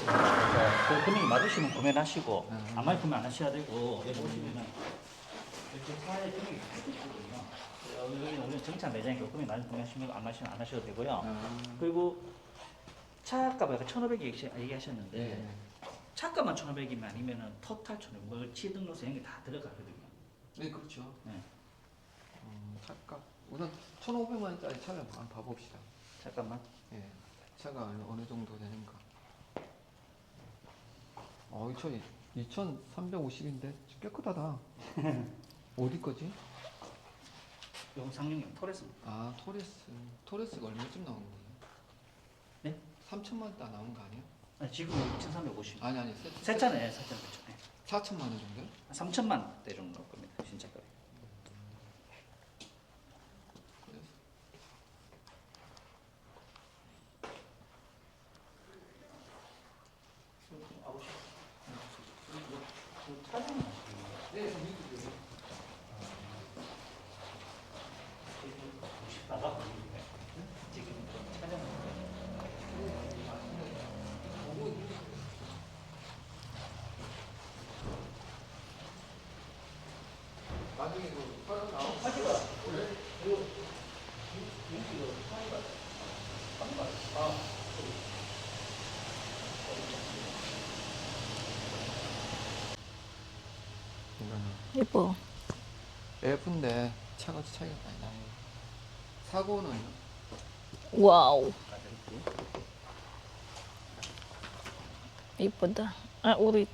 그 금액이 맞으시면 구매를 하시고 안 맞으면 구매 안 하셔야 되고 여기 보시면은 이렇게 차에 금액이 다 있거든요. 여기는 우리는 정차 매장이니까 금액 낮은 구매하시면 안 맞으시면 안 하셔도 되고요. 그리고 차값 아까 1,500 얘기하셨는데 네. 차값만 1,500이면 아니면은 토탈 1,500, 멀치 등록세 이런 게 다 들어가거든요. 네, 그렇죠. 네. 차값. 우선 1,500만 원짜리 차를 한번 봐봅시다. 잠깐만. 예. 차가 어느 정도 되는가. 이 차 2,350인데 깨끗하다. 어디 거지? 요 상용용 토레스입니다. 아, 토레스가 얼마쯤 나오는 거예요? 네? 3천만 원 다 나온 거 아니에요? 아니, 지금 2,350. 아니, 새 차네, 새 차. 4천만 원 정도요? 3천만 대 정도 나올 겁니다. 신차 값이. 네, 나중에 사람 나오고. 예뻐. 예쁜데 차가 차이가 많이 나요. 사고는 와우. 이쁘다. 아, 우리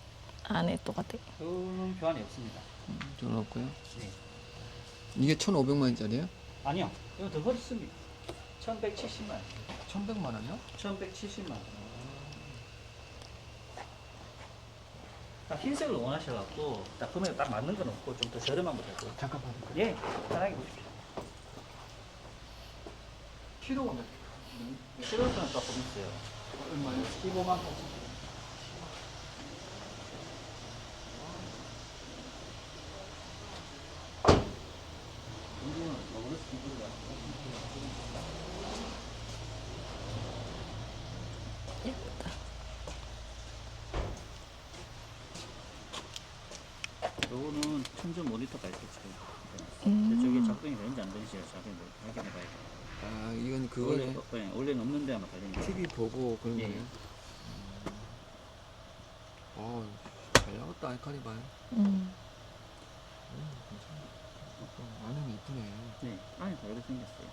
안에 똑같아. 그런 교환이 없습니다. 돈 없고요. 네. 이게 1,500만 원짜리예요? 아니요. 이거 더 훨씬 1,170만 원. 1,100만 원이요? 1,170만 원. 딱 흰색을 원하셔갖고 딱 금액 딱 맞는 건 없고 좀 더 저렴한 거 되고. 잠깐 봐도 예, 편하게 보십시오. 키로가 몇? 실효수는 조금 있어요. 얼마요? 15만 8천. 예쁘다. 요거는 천정 모니터가 있었어요. 저쪽에 작동이 되는지 안 되는지 확인해 봐야 돼요. 아, 이건 원래, 그거네. 원래는 없는데 아마 달립니다. TV 보고 그런 예. 거예요? 잘 나왔다, 아이카니발. 괜찮아. 안은 이쁘네. 네, 안에 다 이렇게 생겼어요.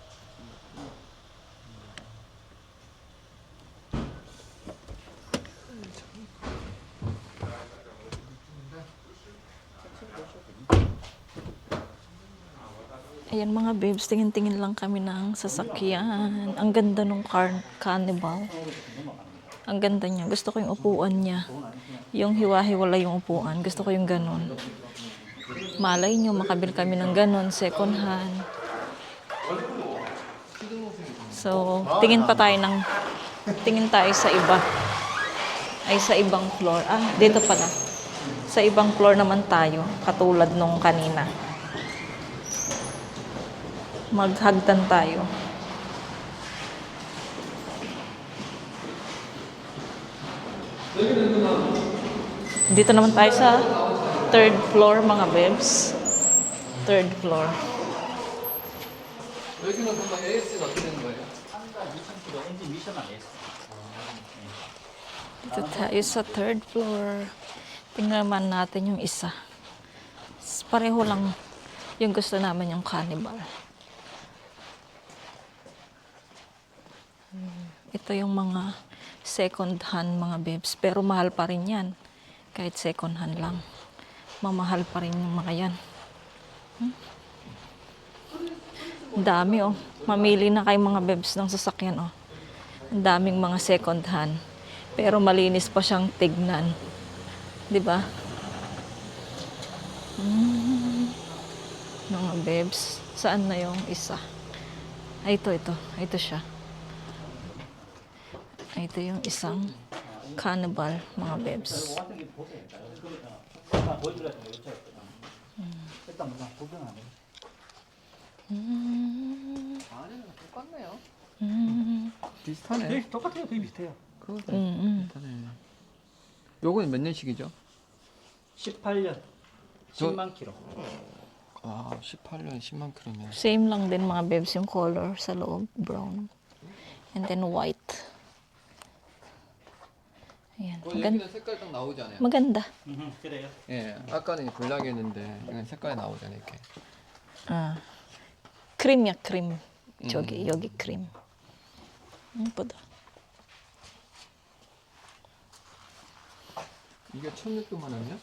Ayan mga babes, tingin-tingin lang kami ng sasakyan. Ang ganda nung Carnival. Ang ganda niya. Gusto ko yung upuan niya. Yung hiwa-hiwala yung upuan. Gusto ko yung ganun. Malay nyo, makabil kami ng ganun, second hand. So, tingin tayo sa iba. Ay, sa ibang floor. Ah, dito pala. Sa ibang floor naman tayo, katulad nung kanina. Maghagdan tayo. Dito naman tayo sa third floor, mga bebs. Third floor. 여기는 그럼 AS가 어떻게 되는 거예요? 한달 2,000km 엔진 미션 안 했어. Dito tayo sa third floor. Tingnan naman natin yung isa. Pareho lang yung gusto namin yung Carnival. Ito yung mga second hand mga bebs. Pero mahal pa rin yan. Kahit second hand lang. Mamahal pa rin yung mga yan. Ang dami oh. Mamili na kayo mga bebs ng sasakyan oh. Ang daming mga second hand. Pero malinis pa siyang tignan. 'Di ba? Mga bebs. Saan na yung isa? Ay, ito. Ito siya. Ito yung isang Carnival, mga bebs. 일단 그냥 구경 안 해. 아니요, 똑같네요. 음. 비슷하네. 네, 똑같아요. 되게 비슷해요. 그거 음. 비슷하네. 요거는 몇 년식이죠? 18년. 저- 10만 킬로. 아, 18년 10만 킬로면. Same lang din mga bebs yung color sa loob, brown. And then white. Ayan. 여기는 색깔 딱 나오지 않아요? Maganda. 그래요. 예, 아까는 블락이었는데 이건 색깔이 나오잖아요, 이렇게. 아. 크림이야, 크림. 저기, 여기 크림. 예쁘다. 이게 1,600만 원이요?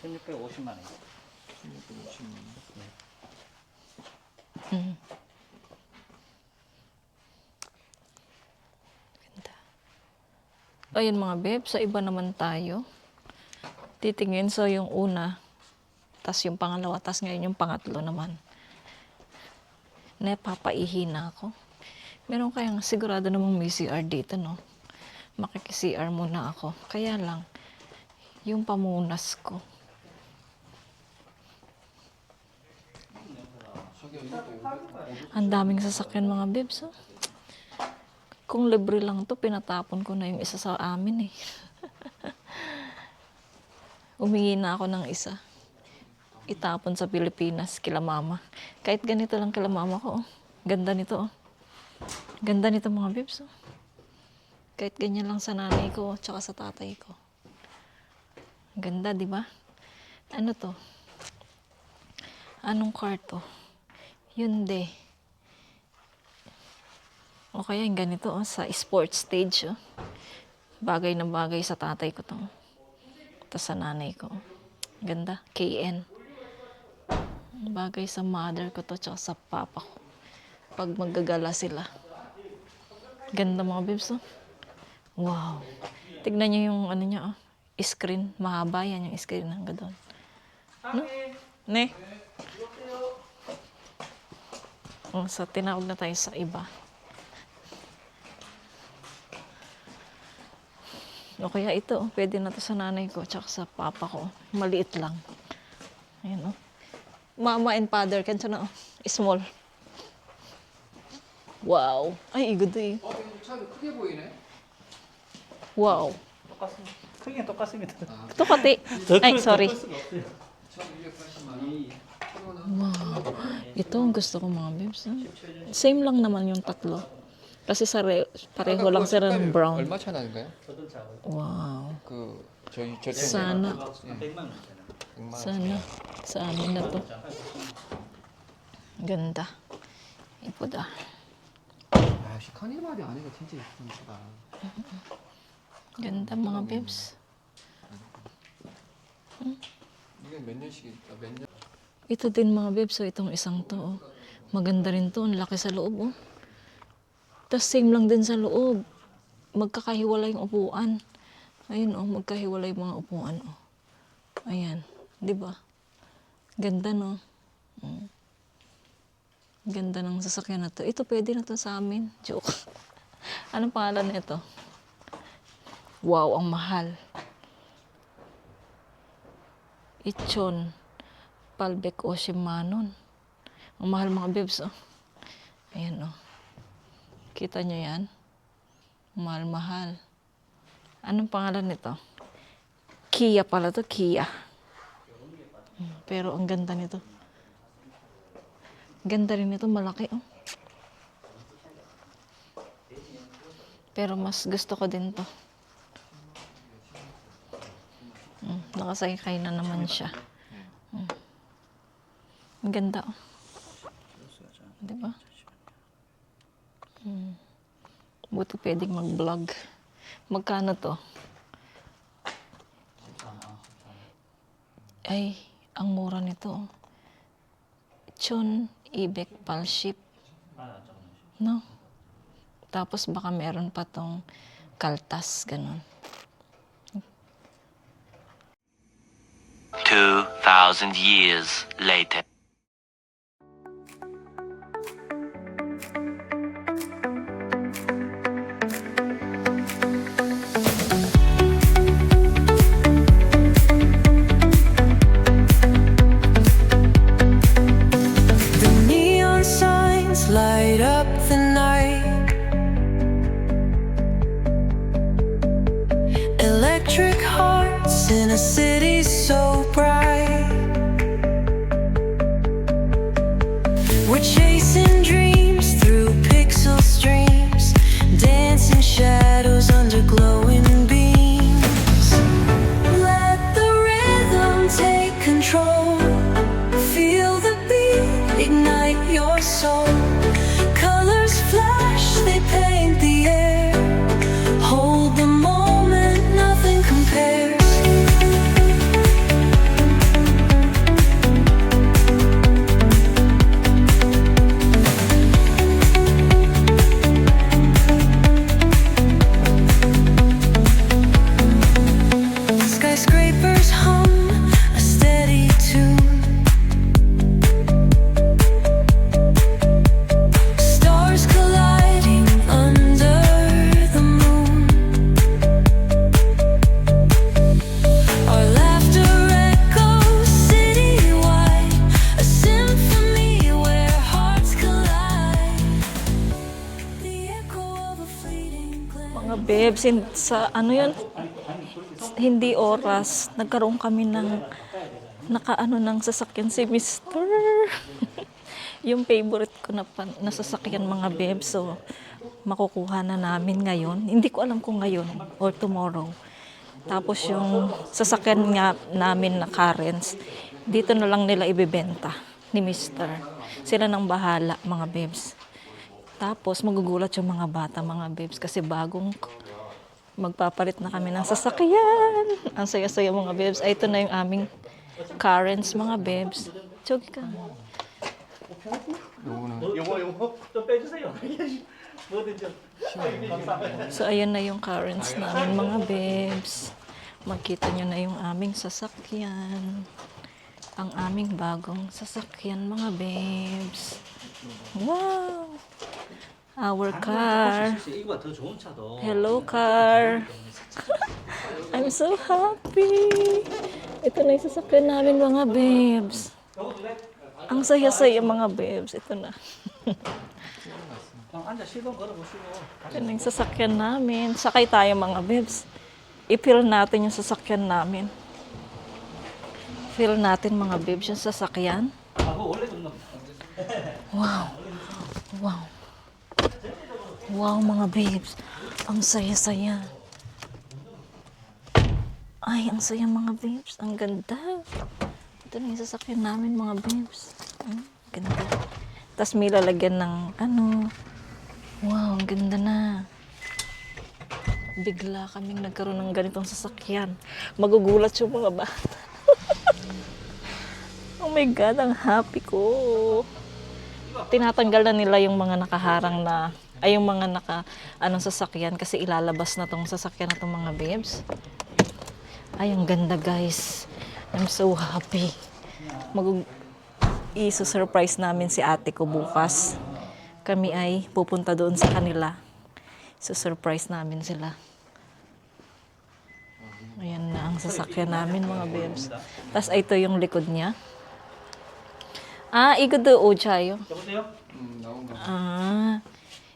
1650만 원. 1,650만 원. Ganda. Ayun mga babe, sa iba naman tayo. Titingin so yung una, tas yung pangalawa, tas ngayon yung pangatlo naman. Napapaihi na ako. Meron kayang sigurado namang may CR dito, no? Makiki-CR muna ako. Kaya lang, yung pamunas ko. Ang daming sasakyan mga babes, oh. Kung libre lang to, pinatapon ko na yung isa sa amin eh. Umingi na ako ng isa. Itapon sa Pilipinas, kila mama. Kahit ganito lang kila mama ko, oh. Ganda nito, oh. Ganda nito mga babes, oh. Kahit ganyan lang sa nanay ko, tsaka sa tatay ko. Ganda, di ba? Ano to? Anong car to? Hyundai. O kaya yung ganito, oh, sa sports stage, oh. Bagay na bagay sa tatay ko to. Tapos sa nanay ko. Ganda. KN. Bagay sa mother ko to, tsaka sa papa ko. Pag maggagala sila. Ganda mga babes, oh. Wow. Tignan niyo yung ano niya, oh. Screen. Mahaba yan yung screen hanggang doon. No? Ne? Oh, so tinawag na tayo sa iba. O kaya ito, oh, pwede na to sa nanay ko tsaka sa papa ko. Maliit lang. Ayan, oh. Mama and father, kansa na, oh. Small. Wow. Ay, 이거도 이. 차도 크게 보이네. Wow. 똑같습니다. 크기는 똑같습니다. 똑같이. Ay, sorry. 더 클 수가 없어요. 1,280만 원. Wow. Ito ang gusto ko mga babes. ah. Same lang naman yung tatlo. Kasi pareho lang sila ng brown. 얼마 차 나는가요? 저도 작아요. Wow. 그 저희 저 Sana. 100만 원이잖아요. 100만 원. Sana. Sa amin na to. Ganda. 이쁘다. 아, 씨 카니발이 안에가 진짜 예쁘다. Ganda mga babes. 이게 몇 년씩이다? 몇 년? Ito din mga babes. So itong isang to. Oh. Maganda rin to. Ang laki sa loob. Oh. Tapos same lang din sa loob. Magkakahiwalay yung upuan. Ayun oh. Magkahiwalay yung mga upuan. Oh. Ayan. Diba? Ganda no. Ganda ng sasakyan na to. Ito pwede na to sa amin. Joke. Anong pangalan nito? Wow, ang mahal. Ichon. Palbek o Shimano. Ang mahal mga babes, oh. Ayan, oh. Kita nyo yan? Mahal-mahal. Anong pangalan nito? Kia pala to, Kia. Pero ang ganda nito. Ganda rin nito, malaki, oh. Pero mas gusto ko din to. Nakasakay na naman siya. Ang ganda, oh. Diba? Buti pwedeng mag-vlog. Magkano to? Ay, ang mura nito. Chon Ibek Palship. No? Tapos baka meron pa tong kaltas, ganun. 2,000 years later. The neon signs light up the night. Electric heart in a city so bright. We're chasing dreams through pixel streams, dancing shadows under glowing beams. Let the rhythm take control. Feel the beat, ignite your soul. Colors flash, they paint the air. Hold the moment, nothing compares. Skyscrapers hum a steady tune. Stars colliding under the moon. Our laughter echoes citywide, a symphony where hearts collide. The echo of a fleeting glance. Mga babes, sa ano yun? Hindi oras, nagkaroon kami ng nakaano ng sasakyan si Mr. Yung favorite ko na sasakyan mga babes. So, makukuha na namin ngayon. Hindi ko alam kung ngayon or tomorrow. Tapos yung sasakyan nga namin na Karens, dito na lang nila ibebenta ni Mr. Sila nang bahala mga babes. Tapos magugulat yung mga bata mga babes kasi bagong magpapalit na kami ng sasakyan. Ang saya-saya mga babes. Ay, ito na yung aming Karens mga babes. Chogi ka. 좀 빼주세요. 뭐든지. So, ayan na yung Karens namin mga babes. Makita nyo na yung aming sasakyan. Ang aming bagong sasakyan mga babes. Wow! Our car. 이거가 더 좋은 차도. Hello, car. I'm so happy. Ito na yung sasakyan namin, mga babes. Ang saya-saya, mga babes. Ito na. 그냥 앉아 시동 걸어보시고. Ito na yung sasakyan namin. Sakay tayo, mga babes. I-feel natin yung sasakyan namin. Feel natin, mga babes, yung sasakyan. 아, 그거 원래 그런 거. Wow. Wow. Wow, mga babes. Ang saya-saya. Ay, ang saya mga babes. Ang ganda. Ito na yung sasakyan namin mga babes. Ganda. Tapos may lalagyan ng ano. Wow, ang ganda na. Bigla kaming nagkaroon ng ganitong sasakyan. Magugulat yung mga bata. Oh my God, ang happy ko. Tinatanggal na nila yung mga nakaharang na ay yung mga anong sasakyan kasi ilalabas na tong sasakyan na tong mga babes. Ay, ang ganda guys. I'm so happy. I-surprise namin si ate ko bukas. Kami ay pupunta doon sa kanila. Surprise namin sila. Ayan na ang sasakyan namin mga babes. Tapos ito yung likod niya. 이거 도 오자요. 여보세요?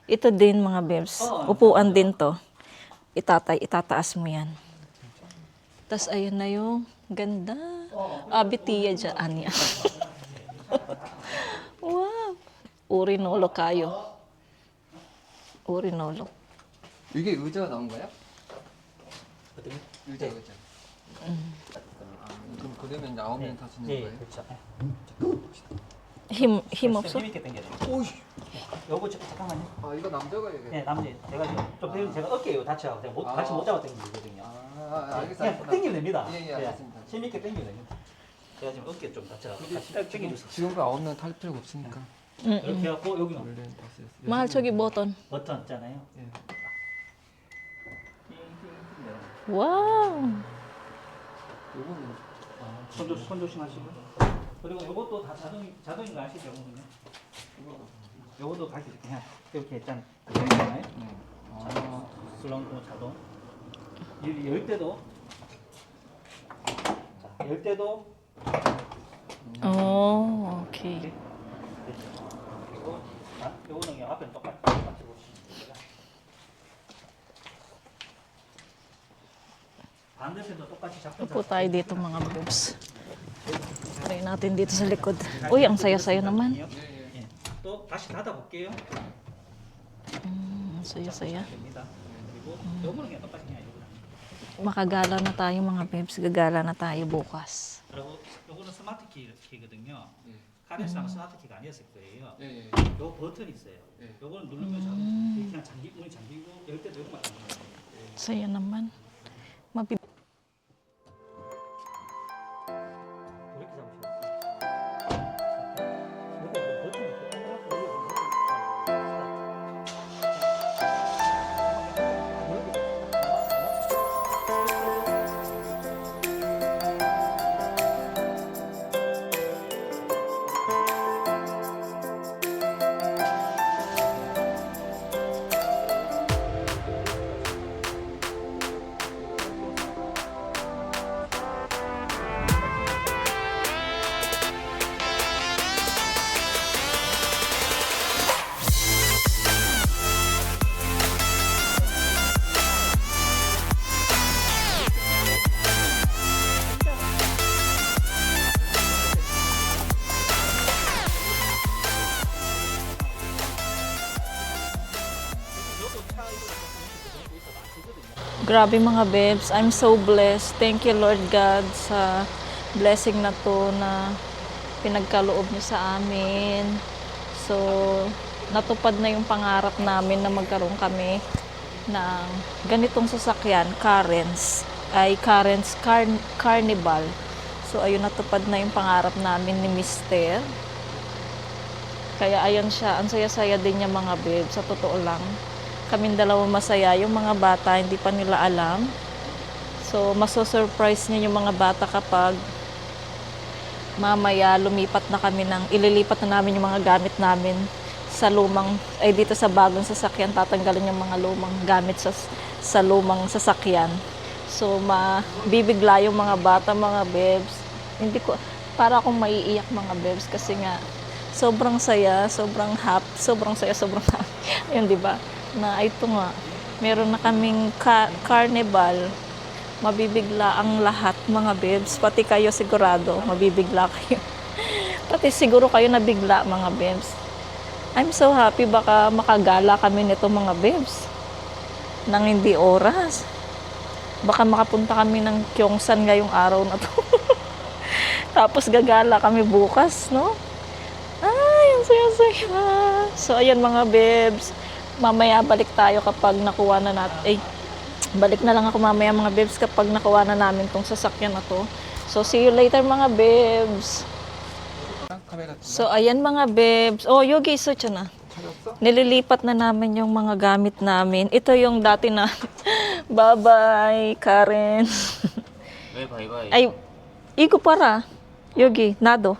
Ito din mga babes. Upuan din to. Itataas mo yan. Tapos ayun na yung ganda. Bitiya dyan. Anya. Wow. Urinolo kayo. Urinolo. 이게 의자가 나온 거야? 어떻게? 의자. 그럼 그러면 9명 타시는 예, 거예요? 그렇죠. 힘 없어? 힘 있게 당겨야 돼요. 오이. 요거 잠깐만요. 아 이거 남자가 해야겠다. 네, 남자 제가 좀 배우면 제가 어깨에 다쳐요. 제가 같이 못 잡아 당기거든요. 알겠습니다. 그냥 당기면 됩니다. 예, 알겠습니다. 힘 있게 당기면 됩니다. 제가 지금 어깨 좀 다쳐서 근데 같이 딱 당겨주세요. 지금도 9명 탈 필요가 없으니까. 이렇게 해갖고 여기는 원래는 다섯이었어요. mahal 저기 버튼. 버튼 있잖아요. 예. 와우. 요거는 손 조심하시고. 그리고 요것도 다 자동인 거 아시죠? 요것도 가르쳐 줄게. 그냥 이렇게 일단 되잖아요. 자, 슬렁크 자동. 열 때도. 자, 열 때도. 오케이. 그리고 요거는 그냥 앞에는 똑같이 보시면 됩니다. 반대편도 똑같이 작동. Upo tayo dito mga babes. Try natin dito sa likod. Uy, ang saya-saya naman. 예. 또 다시 닫아 볼게요. Ang saya-saya. 됩니다. 그리고 요거는 그냥 똑같이 그냥 이거랑. Makagala na tayo mga babes. Gagala na tayo bukas. 그리고 요거는 스마트 키거든요. 카렌스랑 스마트 키가 아니었을 거예요. 예, 예. 요 버튼이 있어요. 예. 요거는 누르면 그냥 문이 잠기고 열 때도 요거만 잠기는 거예요. Saya naman. Mabi- 그렇게 잡으셨어요. 요거 버튼이 Grabe mga babes, I'm so blessed. Thank you Lord God sa blessing na to na pinagkaloob niyo sa amin. So, natupad na yung pangarap namin na magkaroon kami ng ganitong sasakyan, Carens Carnival. So, ayun, natupad na yung pangarap namin ni Mister. Kaya ayan siya, ang saya-saya din niya mga babes, sa totoo lang. Kaming dalawa masaya, yung mga bata hindi pa nila alam. So, maso-surprise niya yung mga bata kapag mamaya lumipat na kami ililipat na namin yung mga gamit namin sa dito sa bagong sasakyan, tatanggalin yung mga lumang gamit sa lumang sasakyan. So, bibigla yung mga bata, mga babes. Para akong maiiyak mga babes kasi nga, sobrang saya, sobrang happy, sobrang saya, sobrang happy. Ayun, di ba? Na ito nga, meron na kaming carnival, mabibigla ang lahat mga babes, pati kayo sigurado, mabibigla kayo. Pati siguro kayo nabigla mga babes. I'm so happy, baka makagala kami nito mga babes, nang hindi oras. Baka makapunta kami ng Gyeongsan ngayong araw na to. Tapos gagala kami bukas, no? Ay, ang saya-saya. So, ayan mga babes. Mamaya balik tayo kapag nakuha na natin. Balik na lang ako mamaya mga babes kapag nakuha na namin tong sasakyan na to. So, see you later mga babes. So, ayan mga babes. Oh, Yogi, so na. Nililipat na namin yung mga gamit namin. Ito yung dati na. Bye-bye, Karen. bye. Ay, igo para. Yogi, nado.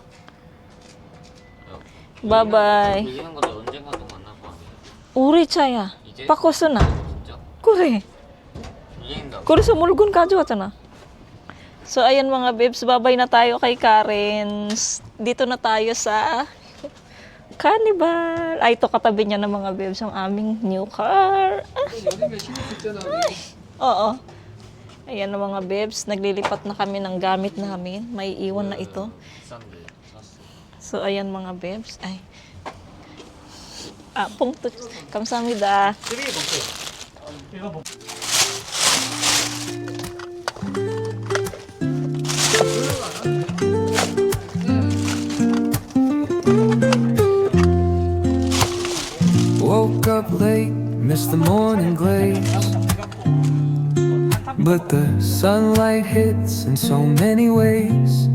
Bye-bye. 얘기한 건데 언젠가도 만날 거 아니야? 우리 차야. 이제? 바꿨어 나. 진짜? 그래. 얘기한다. Kung mulgon 가져왔잖아. So, ayan mga babes, babay na tayo kay Karen. Dito na tayo sa Carnival. Ay, ito katabi niya ng mga babes, ang aming new car. 여름에 신을 수 있잖아. Oo. Ayan na mga babes, naglilipat na kami ng gamit namin. May iwan na ito. 비싼데 샀어. So, ayan mga babes. Ay. 봉투. 감사합니다. 쓰레기 봉투. 이거 봉투. Woke up late, missed the morning glaze. But the sunlight hits in so many ways.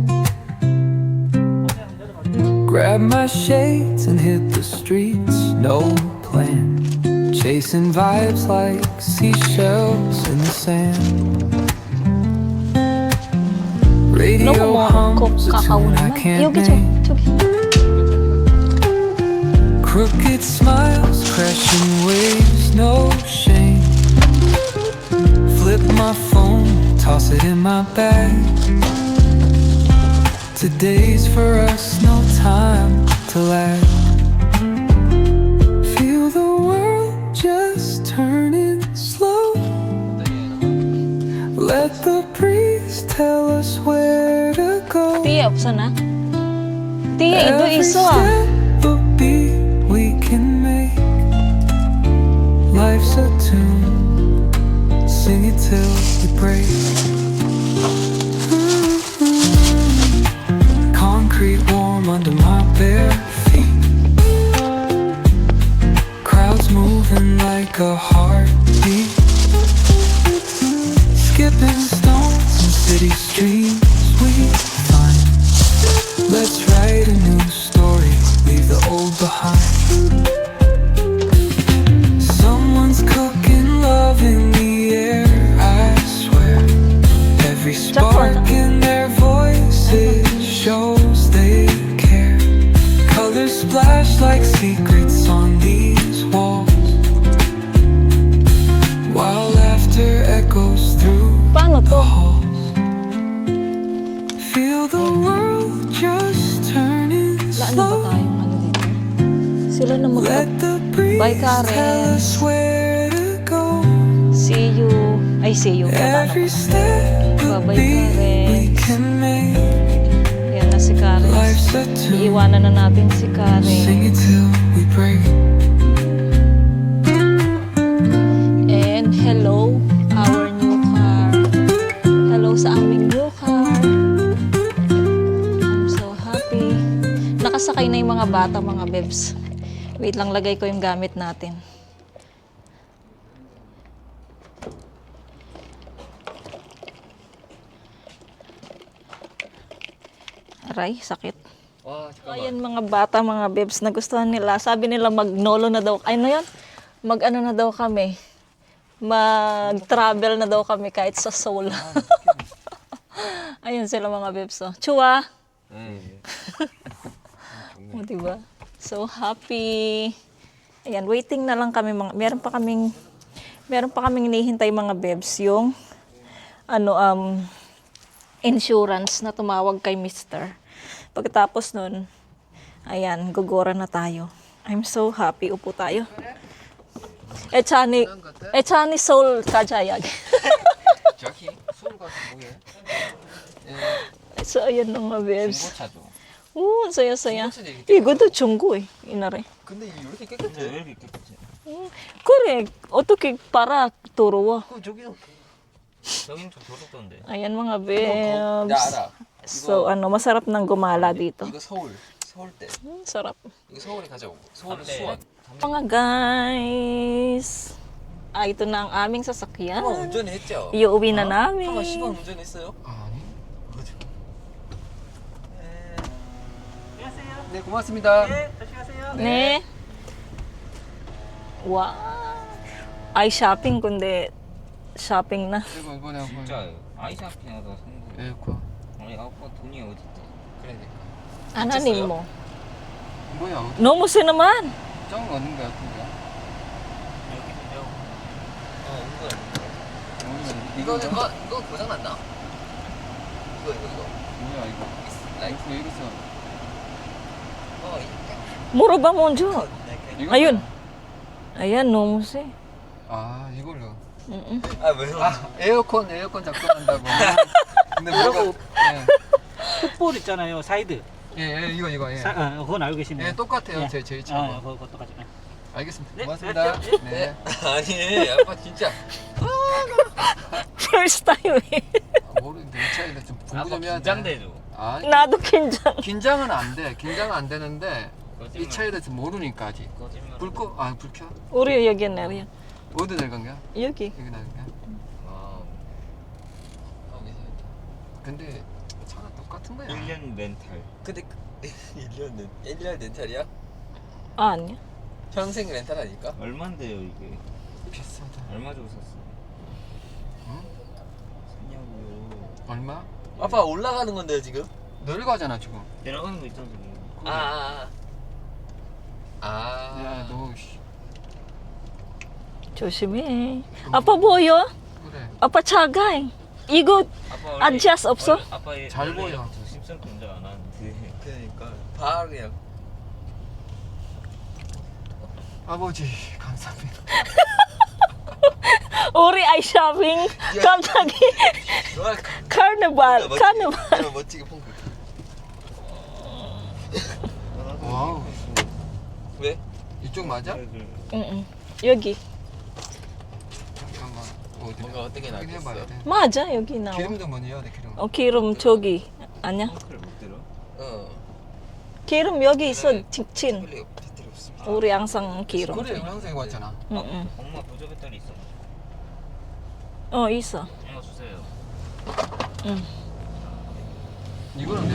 Grab my shades and hit the streets, no plan. Chasing vibes like seashells in the sand. Radio hums a tune I can't 여기 저, name. 저기. Crooked smiles, crashing waves, no shame. Flip my phone, toss it in my bag. Today's for us, no time to lag. Feel the world just turning slow. Let the breeze Sana? Tiya, ito Every iso ah. step a beat we can make. Life's a tune, sing it till we break. Concrete warm under my bare feet. Crowds moving like a heartbeat. Skipping stones in city streets we find. Let's write a new story, leave the old behind. Someone's cooking love in the air, I swear. Every spark in their voices shows they care. Colors splash like secrets on these walls, while laughter echoes through Paano the to? halls. Feel the world just turning Wala na ba slow. tayong ano dito? Sila na mag Let the breeze Bye, Karen. tell us where to go. See you. Ay, see you. Every Paano? step a Bye-bye, beat we Karen. can make. Yan na si Karen. Life's a tune, Iiwanan na natin si sing Karen. it till we break. And hello, our new car. Hello sa aming new car. I'm so happy. Nakasakay na yung mga bata, mga bebs. Wait lang, lagay ko yung gamit natin. Aray, sakit. 와 So, ayan mga bata, mga bebs, nagustuhan nila. Sabi nila mag-nolo na daw. Ay, ano yun? Mag-ano na daw kami. Mag-travel na daw kami kahit sa Seoul. Ayun sila mga bebs. Oh. Chua! O, diba? So happy. Ayan, waiting na lang kami. Meron pa kaming hinihintay mga bebs. Yung insurance na tumawag kay Mr. Pagkatapos nun, ayan, gugora na tayo. I'm so happy. Upo tayo. Echani Seoul Kajayag. 저기 수원 가서 뭐해? So, ayan mga bebs. 중고차죠. Oo, ang saya-saya. 이것도 중고 eh. Inare. 근데 이게 이렇게 깨끗해. 왜 이렇게 깨끗해? Correct. 어떻게 para turuwa. 그럼 저기는 여긴 좀 더럽던데. Ayan mga 나 bebs. 알아. So, masarap ng gumala dito. 이거 서울대. Sarap. 이거 서울에 가져오고. 서울 담배. 수원. Mga guys. Ito na ang aming sasakyan. 한번 운전했죠? Iuwi na namin. 한번 시범 운전했어요? 아니. 어디? 네, 고맙습니다. Ne. Wow. Ay, shopping kundi shopping na. 이거 이번에 한번 진짜 아이샤핑 하다가 산 거. 에어컨. 아니 아빠 돈이 어디 있대? 그러니까. Ananin mo? 뭐야? No mo naman. 짱 얻는 거 같은데. 여기 요. 이거는 이거 고장 났나? 이거 뭐야 이거? 라이프 왜 이랬어? Muro ba mo dyan? 이거? Ayun. Ayan, no mo si. 아 이걸로. 아 왜요? 아 에어컨 작동한다고. 근데 뭐라고? 풋볼 있잖아요. 사이드. 예 이거 예. 그건 알고 계시네요. 예 똑같아요. 예. 저희 차고. 그거 똑같이. 알겠습니다. 네, 고맙습니다. 네. 아니 아빠 진짜 First time eh. 모르는데 이 차인데 좀 아빠 궁금해야 돼. 긴장되죠. 아 Nado kinjang. 긴장은 안 돼. 긴장은 안 되는데 이 거짓말. 차에 대해서 모르니까 아직. 거짓말. 불 꺼? 아, 불 켜? Uri yagi na rin. 어디 내간 거야? Yagi. 여기 나간 거야? 아 근데 차가 똑같은 거야. 1년 렌탈. 근데 1년 렌탈이야? Anya. 평생 렌탈 아닐까? 얼마인데요 이게? 비싸다. 얼마 주고 샀어? 응? 샀냐고요. 얼마? 아빠 올라가는 건데요 지금? 내려가잖아 지금. 내려가는 거 있잖아 지금. 야, 너 씨. 조심해. Apa boyo? 그래. Apa chagay? Igot. 아빠 원래 Adjust 없어? 아빠 잘 원래 보여. 저 심슨 동작 안 하는데. 그러니까 바로 그냥 아버지 감사합니다. Uri ay shopping. Kaptagi. 너가 Carnival. 멋지게 Carnival. 멋지게 펑크 왜? 이쪽 맞아? 응. 여기. 잠깐만. 어디? 뭔가 어떻게 확인해봐야 나겠어? 돼. 맞아, 여기 나와. 기름도 먼저 해야 돼, 기름. 기름 저기. 아니야? 펑크를 못 들어? 기름 여기 있어, 직진. 배터리 없습니다. 우리 항상 기름. 그래, 우리 항상 이거 왔잖아. 응. 엄마 보조 배터리 있어. 있어. 이거 주세요. 이거는 내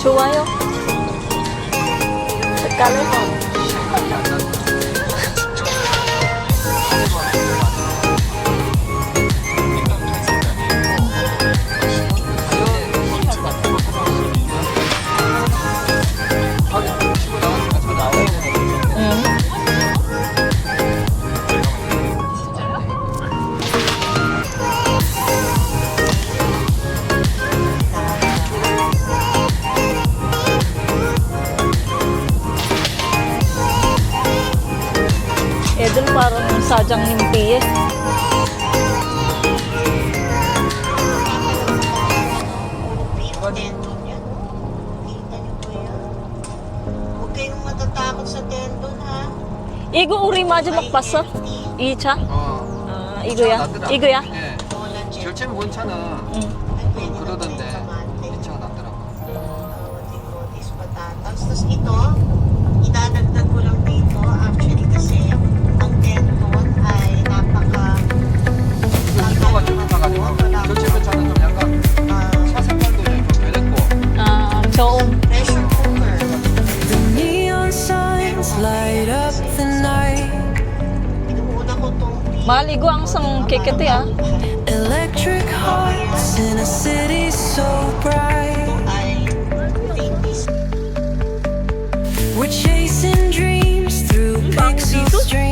좋아요. 색깔을 봐. 애들 parang sadyang nimpi eh. Tendon yan. Kita niyo po yan. Huwag kayong matatakot sa tendon, ha? 이거 우리 마지막 봤어? 2차? 이거야? 이거야? 예. 결제는 원차는 그러던데 이 차가 낫더라고. Digotis patatas. Tapos ito, idadagdag ko lang dito. Actually kasi, ang tendon ay napaka... 이거가 좀 나가지고 결제 차는 좀 약간 차 색깔도 좀 변했고. 저음. pressure cooker. The neon signs light up the night. Inuuna ko itong... Mahal igo ang sang kekete ah. Electric hearts in a city so bright. ay babies. We're chasing dreams through pixel streets.